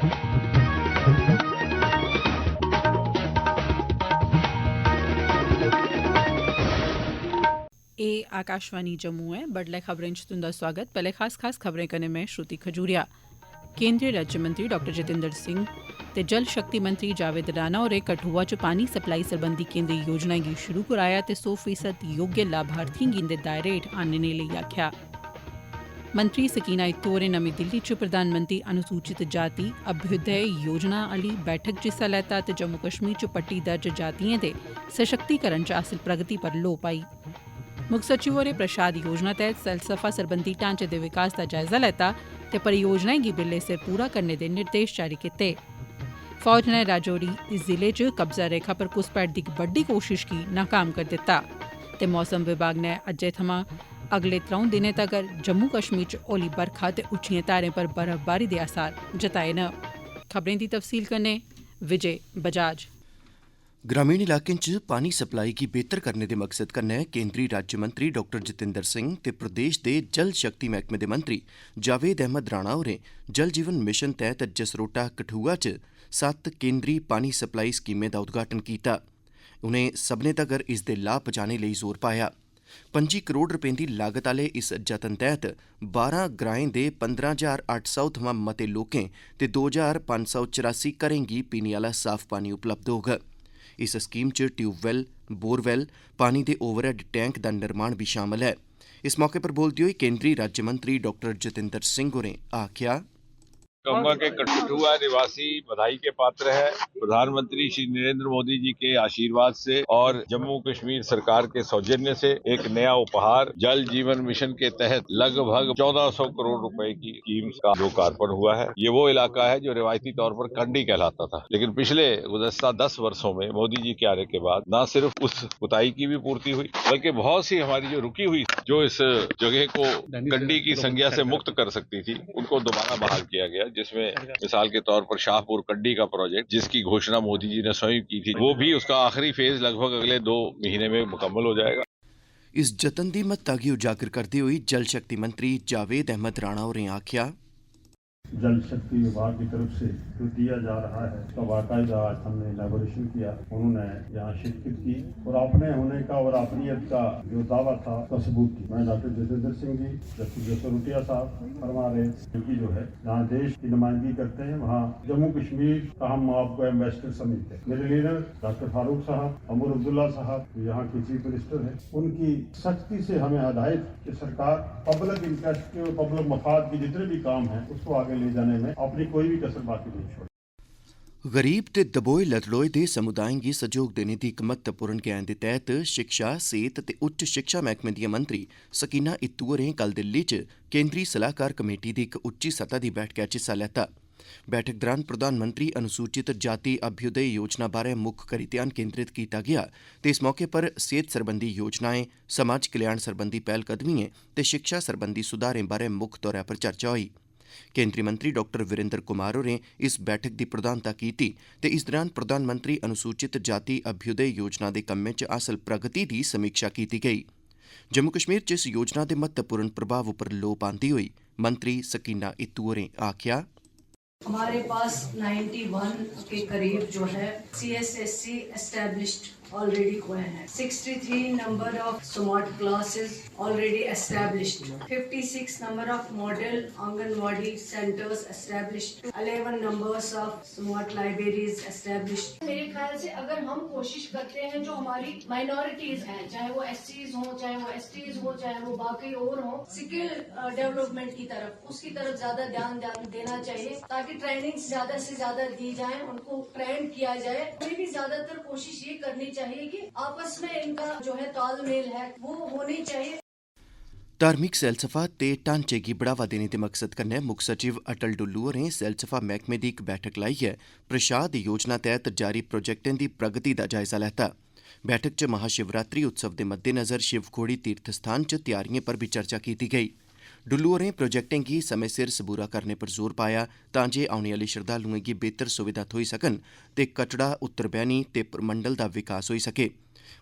एह् आकाशवाणी जम्मू ऐ। बडलै खबरें च तुंदा स्वागत। पैह्ले खास खबरें कन्नै में श्रुति खजूरिया। केंद्रीय राज्यमंत्री डॉ जितेंद्र सिंह ते जल शक्ति मंत्री जावेद राणा होरें कठुआ च पानी सप्लाई सरबंधी केंद्री योजनाएं गी शुरू कराया ते 100% योग्य लाभार्थिएं गी इंदे दायरे हेठ आनने लेई आखेआ। मंत्री सकीना इत्तू होरें नमीं दिल्ली च प्रधानमंत्री अनुसूचित जाति अभ्युदय योजना आह्ली बैठक च हिस्सा लैता ते जम्मू कश्मीर च पट्टी दर्ज जातिएं दे सशक्तिकरण च हासल प्रगति पर लोऽ पाई। मुक्ख सचिव होरें प्रसाद योजना तैह्त सैलसफा सरबंधी ढांचे दे विकास दा जायजा लैता ते परियोजनाएं गी बेल्ले सिर पूरा करने दे निर्देश जारी कीते। फौज नै राजौरी जिले च कब्जा रेखा पर घुसपैठ दी इक बड्डी कोशिश गी नाकाम करी दित्ता ते मौसम विभाग नै अज्जै थमां अगले 3 दिनें तगर जम्मू कश्मीर च हौली बरखा ते उच्चिएं धारें पर बर्फबारी दे आसार जताए न। खबरें दी तफसील कन्नै विजय बजाज। ग्रामीण इलाकें च पानी सप्लाई गी बेहतर करने दे मकसद कन्नै केंद्री राज्यमंत्री डॉ जितेंद्र सिंह ते प्रदेश दे जल शक्ति मैह्कमे दे मंत्री जावेद अहमद राणा होरें जल जीवन मिशन तैह्त जसरोटा कठुआ च 7 केंद्री पानी सप्लाई स्कीमें दा उद्घाटन कीता। उनें सब्भनें तगर इसदे लाह् पजाने लेई जोर पाया। 25 करोड़ रपें दी लागत आह्ले इस जतन तैह्त 12 ग्राएं दे 15,800 थमां मते लोकें ते 2,584 घरें गी पीने आह्ला साफ पानी उपलब्ध होग। इस स्कीम च ट्यूबवैल, बोरवैल, पानी दे ओवरहेड टैंक दा निर्माण भी शामल ऐ। इस मौके पर बोलदे होई केंद्री राज्यमंत्री डॉ जितेंद्र सिंह होरें आखेआ, कहूंगा कि कठुआ निवासी बधाई के पात्र है। प्रधानमंत्री श्री नरेंद्र मोदी जी के आशीर्वाद से और जम्मू कश्मीर सरकार के सौजन्य से एक नया उपहार जल जीवन मिशन के तहत लगभग 1400 करोड़ रुपए की स्कीम का लोकार्पण हुआ है। ये वो इलाका है जो रिवायती तौर पर कंडी कहलाता था, लेकिन पिछले गुज़श्ता 10 वर्षों में मोदी जी के आने के बाद न सिर्फ उस पुताई की भी पूर्ति हुई, बल्कि बहुत सी हमारी जो रुकी हुई, जो इस जगह को कंडी की संज्ञा से मुक्त कर सकती थी, उनको दोबारा बहाल किया गया, जिसमें मिसाल के तौर पर शाहपुर कंडी का प्रोजेक्ट जिसकी घोषणा मोदी जी ने स्वयं की थी, वो भी उसका आखिरी फेज लगभग अगले 2 महीने में मुकम्मल हो जाएगा। इस जतन दी महत्ता गी उजागर करदे होई जल शक्ति मंत्री जावेद अहमद राणा होरें आखेआ, जल शक्ति विभाग की तरफ से जो दिया जा रहा है उसका बाकायदा आज हमने इलैबोरेशन किया, उन्होंने यहाँ शिरकत की और अपने होने का और अपनीयत का जो दावा था उसका सबूत की। मैं डॉक्टर जितेंद्र सिंह जी, जस्टिस जसरोटिया साहब फरमा रहे उनकी जो है जहाँ देश की नुमाइंदगी करते हैं वहाँ जम्मू कश्मीर का हम आपको एम्बेसडर समझते हैं। मेरे लीडर डॉक्टर फारूक साहब, अमर अब्दुल्ला साहब जो यहाँ के चीफ मिनिस्टर है, उनकी सख्ती से हमें हदायत कि सरकार पब्लिक इंटरेस्ट के और पब्लिक मफाद के जितने भी काम हैं उसको आगे ले जाने में अपनी कोई भी कसर बाकी नहीं छोड़ी। गरीब ते दबोए लतड़ोए दे समुदायें गी सहयोग देने दी इक महत्वपूर्ण गैं दे तैह्त शिक्षा, सेहत ते उच्च शिक्षा मैह्कमे दियां मंत्री सकीना इत्तू होरें कल दिल्ली च केंद्री सलाहकार कमेटी दी इक उच्ची सतह दी बैठका च हिस्सा लैता। बैठक दौरान प्रधानमंत्री अनुसूचित जाति अभ्युदय योजना बारै मुक्ख करी ध्यान केंद्रित कीता गेआ ते इस मौके पर सेहत सरबंधी योजनाएं, समाज कल्याण सरबंधी पैह्लकदमिएं ते शिक्षा सरबंधी सुधारें बारै मुक्ख तौरा पर चर्चा होई। केंद्री मंत्री डॉ वीरेंद्र कुमार होरें इस बैठक दी प्रधानता कीती ते इस दौरान प्रधानमंत्री अनुसूचित जाति अभ्युदय योजना दे कम्में च हासल प्रगति दी समीक्षा कीती गेई। जम्मू कश्मीर च इस योजना दे महत्वपूर्ण प्रभाव उप्पर लोऽ पांदी होई मंत्री सकीना इत्तू होरें आखेआ, हमारे पास 91 के करीब जो है CSSC एस्टेब्लिश्ड ऑलरेडी हुए हैं। 63 number of smart classes already established, 56 number of model anganwadi centres established, 11 numbers of smart libraries established. मेरे ख्याल से अगर हम कोशिश करते हैं जो हमारी माइनॉरिटीज हैं, चाहे वो SCs हो, चाहे वो STs हो, चाहे वो बाकी और हो, स्किल डेवलपमेंट की तरफ, उसकी तरफ ज्यादा ध्यान देना चाहिए ताकि ट्रेनिंग ज्यादा से ज्यादा दी जाए, उनको ट्रेन किया जाए। हमें भी ज्यादातर कोशिश ये करनी चाहिए कि आपस में इनका जो है तालमेल है वो होनी चाहिए। धार्मिक सैलसफा ते ढांचे गी बढ़ावा देने दे मकसद कन्नै मुक्ख सचिव अटल डुल्लू होरें सैलसफा मैह्कमे दी इक बैठक लाइयै प्रसाद योजना तैह्त जारी प्रोजेक्टें दी प्रगति दा जायजा लैता। बैठक च महाशिवरात्रि उत्सव दे मद्देनज़र शिवखोड़ी तीर्थ स्थान च तैयारिएं पर भी चर्चा कीती गई। डुल्लू होरें प्रोजेक्टें गी समें सिर सबूरा करने पर जोर पाया तां जे औने आह्ले श्रद्धालुएं गी बेहतर सुविधा थ्होई सकन ते कटड़ा, उत्तरबैनी ते परमंडल दा विकास होई सके।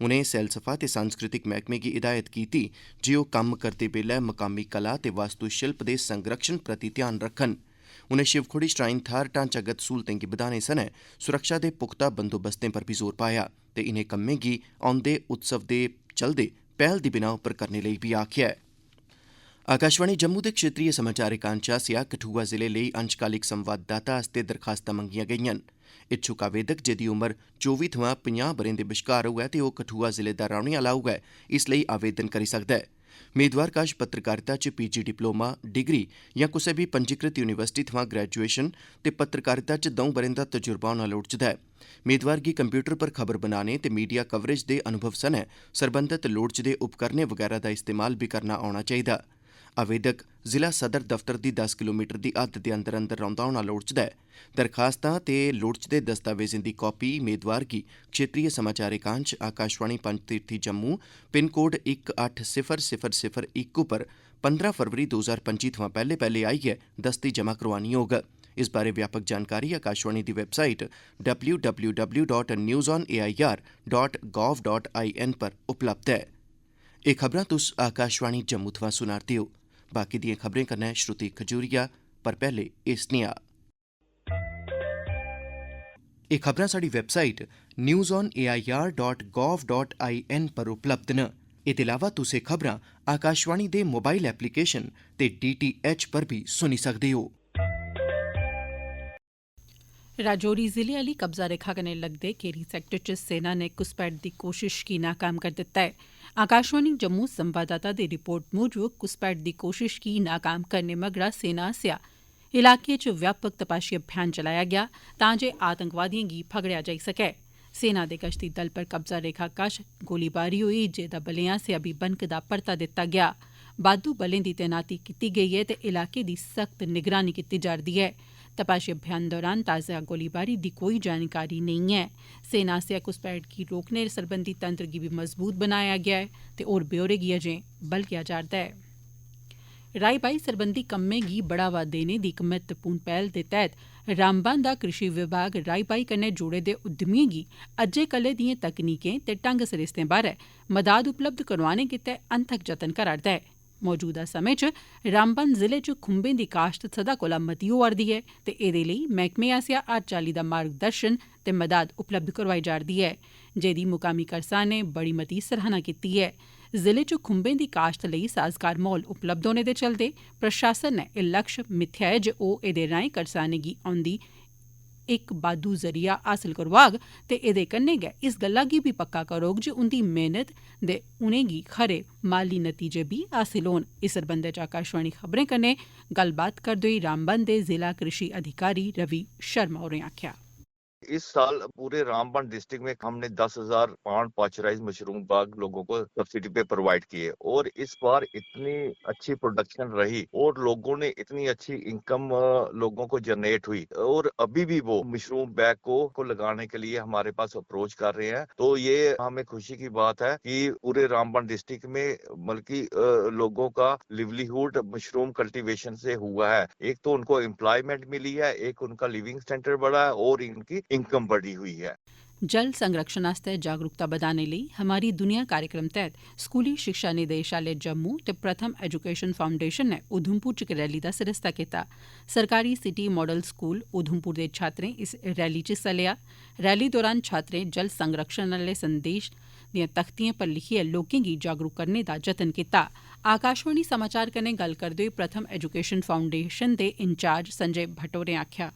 उनें सैलसफा ते सांस्कृतिक मैह्कमे गी हिदायत कीती जे ओह् कम्म करदे बेल्लै मकामी कला ते वास्तुशिल्प दे संरक्षण प्रति ध्यान रक्खन। उनें शिवखोड़ी श्राइन थाहर ढांचागत सहूलतें गी बधाने सनै सुरक्षा दे पुख्ता बंदोबस्तें पर बी जोर पाया ते इनें कम्में गी औंदे उत्सव दे चलदे पैहल दी बिनाह उप्पर करने लेई बी आखेआ ऐ। आकाशवाणी जम्मू दे क्षेत्रीय समाचार एकांश आसेआ कठुआ जिले लेई अंशकालिक संवाददाता आस्तै दरखास्तां मंगियां गेईआं न। इच्छुक आवेदक जेदी उमर 24 थमां 50 ब'रें दे बश्कार होऐ ते ओह् कठुआ जिले दा रौह्ने आह्ला होऐ, इस लेई आवेदन करी सकदा ऐ। मेदवार कश पत्रकारिता च पीजी डिप्लोमा, डिग्री जां कुसै बी पंजीकृत यूनीवर्सिटी थमां ग्रेजुएशन ते पत्रकारिता च 2 ब'रें दा तजुर्बा होना लोड़चदा ऐ। मेदवार गी कंप्यूटर पर खबर बनाने ते मीडिया कवरेज दे अनुभव सनै सरबंधत लोड़चदे उपकरणें वगैरा दा इस्तेमाल बी करना औना चाहिदा। आवेदक जिला सदर दफ्तर दी 10 किलोमीटर दी हद्द दे अंदर अंदर रौंह्दा होना लोड़चदा ऐ। दरखास्तां ते लोड़चदे दस्तावेजें दी कापी मेदवार गी क्षेत्रीय समाचार एकांश आकाशवाणी पंजतीर्थी जम्मू पिन कोड 180001 उप्पर 15 फरवरी 2025 थमां पैह्ले आइयै दस्ती जमा करोआनी होग। इस बारै व्यापक जानकारी आकाशवाणी दी वैबसाइट www.newsonair.gov.in पर उपलब्ध ऐ। एह् खबरां तुस आकाशवाणी जम्मू थमां सुना'रदे ओ। बाकी दिएं खबरें कन्नै श्रुति खजूरिया, पर पैह्ले एह् सनेहा। एह् खबरां साढ़ी वैबसाइट newsonair.gov.in पर उपलब्ध न। एह्दे अलावा तुस एह् खबरां आकाशवाणी दे मोबाइल एप्लीकेशन ते DTH पर बी सुनी सकदे हो। राजौरी जिले आली कब्जा रेखा कन्नै लगदे केरी सैक्टर च सेना नै घुसपैठ दी कोशिश गी नाकाम करी दित्ता ऐ। आकाशवाणी जम्मू संवाददाता दी रिपोर्ट मूजब घुसपैठ दी कोशिश गी नाकाम करने मगरा सेना आसेआ इलाके च व्यापक तपाशी अभियान चलाया गेआ तां जे आतंकवादिएं गी फगड़ेआ जाई सकै। सेना दे गश्ती दल पर कब्जा रेखा कश गोलीबारी होई जेह्दा बलें आसेआ बी बनकदा परता दित्ता गेआ। बाद्धू बलें दी तैनाती कीती गेई ऐ ते इलाके दी सख्त निगरानी कीती जा'रदी ऐ। तपाशी अभियान दौरान ताजा गोलीबारी दी कोई जानकारी नेईं ऐ। सेना आसेआ घुसपैठ गी रोकने सरबंधी तंत्र गी बी मजबूत बनाया गेआ ऐ ते होर ब्यौरे गी अजें बलगेआ जा'रदा ऐ। राई बाई सरबंधी कम्में गी बढ़ावा देने दी इक महत्वपूर्ण पैह्ल दे तैह्त रामबन दा कृषि विभाग राई बाई कन्नै जुड़े दे उद्यमिएं गी अज्जै कल्लै दिएं तकनीकें ते ढंग सरिस्तें बारै मदाद उपलब्ध करोआने गित्तै अनथक जतन करा'रदा ऐ। मौजूदा समें च रामबन जिले च खुम्बें दी काश्त सदा कोला मती होआ'रदी ऐ ते एह्दे लेई मैह्कमे आसेआ हर चाल्ली दा मार्गदर्शन ते मदाद उपलब्ध करोआई जा'रदी ऐ, जेह्दी मुकामी करसानें बड़ी मती सराहना कीती ऐ। जिले च खुम्बें दी काश्त लेई साजगार माहौल उपलब्ध होने दे चलदे प्रशासन नै एह् लक्ष्य मित्थेआ ऐ जे ओह् एह्दे राएं करसानें गी औंदी इक बाद्धू जरिया हासल करोआग ते एह्दे कन्नै गै इस गल्ला गी बी पक्का करोग जे उंदी मेहनत दे उनेंगी खरे माली नतीजे बी हासल होन। इस सरबंधै च आकाशवाणी खबरें कन्नै गल्लबात करदे होई रामबन दे जिला कृषि अधिकारी रवि शर्मा होरें आखेआ। इस साल पूरे रामबन डिस्ट्रिक्ट में हमने 10,000 पाउंड पाश्चराइज मशरूम बाग लोगों को सब्सिडी पे प्रोवाइड किए और इस बार इतनी अच्छी प्रोडक्शन रही और लोगों ने इतनी अच्छी इनकम लोगों को जनरेट हुई और अभी भी वो मशरूम बैग को लगाने के लिए हमारे पास अप्रोच कर रहे हैं। तो ये हमें खुशी की बात है कि पूरे रामबन डिस्ट्रिक्ट में बल्कि लोगों का लिवलीहुड मशरूम कल्टीवेशन से हुआ है। एक तो उनको एम्प्लॉयमेंट मिली है, एक उनका लिविंग स्टैंडर्ड बढ़ा है और इनकी इनकम बढ़ी हुई है। जल संरक्षण आस्तै जागरूकता बधाने लेई हमारी दुनिया कार्यक्रम तैह्त स्कूली शिक्षा निदेशालय जम्मू ते प्रथम एजुकेशन फाउंडेशन ने उधमपुर च इक रैली दा सरिस्ता कीता। सरकारी सिटी मॉडल स्कूल उधमपुर दे छात्रें इस रैली च हिस्सा लेआ। रैली दौरान छात्रें जल संरक्षण आह्ले संदेश दियां तख्तियें पर लिखियै लोकें गी जागरूक करने दा जतन कीता। आकाशवाणी समाचार कन्नै गल्ल करदे होई प्रथम एजुकेशन फाउंडेशन दे इंचार्ज संजय भट्ट होरें आखेआ,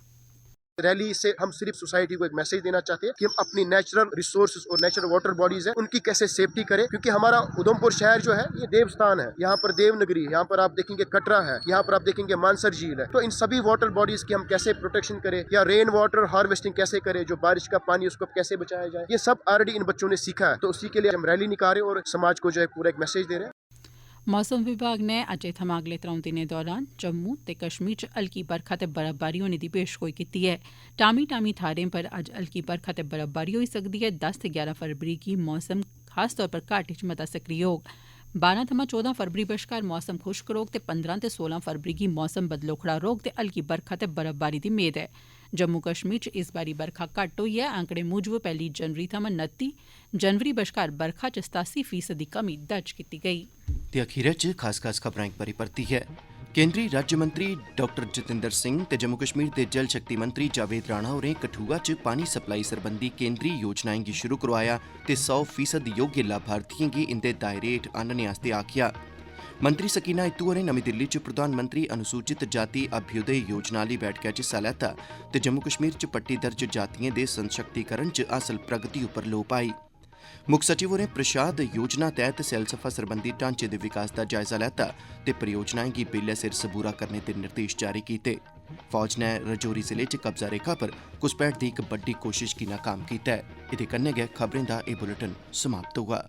रैली से हम सिर्फ सोसाइटी को एक मैसेज देना चाहते हैं कि हम अपनी नेचुरल रिसोर्सेज और नेचुरल वाटर बॉडीज है उनकी कैसे सेफ्टी करें, क्योंकि हमारा उधमपुर शहर जो है ये देवस्थान है। यहाँ पर देवनगरी है, यहाँ पर आप देखेंगे कटरा है, यहाँ पर आप देखेंगे मानसर झील है। तो इन सभी वाटर बॉडीज की हम कैसे प्रोटेक्शन करें या रेन वाटर हार्वेस्टिंग कैसे करें, जो बारिश का पानी उसको कैसे बचाया जाए, ये सब ऑलरेडी इन बच्चों ने सीखा है। तो उसी के लिए हम रैली निकाले और समाज को जो है पूरा एक मैसेज दे रहे हैं। मौसम विभाग ने अज्जै थमां अगले 3 दिनें दौरान जम्मू ते कश्मीर च हल्की बरखा ते बर्फबारी होने दी पेशगोई कीती ऐ। टामी थाह्रें पर अज्ज हल्की बरखा ते बर्फबारी होई सकदी ऐ। 10 ते 11 फरवरी गी मौसम खासतौर पर घाटी च मता सक्रिय होग। 12 थमां 14 फरवरी बश्कार मौसम खुश्क रौह्ग ते 15 ते 16 फरवरी गी मौसम बदलोखड़ा रौह्ग ते हल्की बरखा ते बर्फबारी दी मेद ऐ। जम्मू कश्मीर च इस बारी बरखा घट्ट होई ऐ। आंकड़े मूजब 1 जनवरी थमां 29 जनवरी बश्कार बरखा च 87% दी कमी दर्ज कीती गेई। ते अखीरै च खास खबरां इक बारी परतियै केंद्री राज्य मंत्री डॉक्टर जितेंद्र सिंह ते जम्मू कश्मीर दे जल शक्ति मंत्री जावेद राणा होरें कठुआ च पानी सप्लाई सरबंधी केंद्री योजनाएं गी शुरू करोआया ते 100% योग्य लाभार्थियें गी इंदे दायरे हेठ आह्नने आस्तै आखेआ। मंत्री सकीना इत्तू होरें नमीं दिल्ली च प्रधानमंत्री अनुसूचित जाति अभ्युदय योजना आह्ली बैठका च हिस्सा लैता ते जम्मू कश्मीर च पट्टी दर्ज जातियें दे सशक्तिकरण च हासल प्रगति उप्पर लोऽ पाई। मुक्ख सचिव होरें प्रसाद योजना तैह्त सैलसफा सरबंधी ढांचे दे विकास दा जायजा लैता ते परियोजनाएं गी बेल्लै सिर सबूरा करने दे निर्देश जारी कीते। फौज नै रजौरी जिले च कब्जा रेखा पर घुसपैठ दी इक बड्डी कोशिश गी नाकाम कीता ऐ। एह्दे कन्नै गै खबरें दा एह् बुलेटिन समाप्त होआ।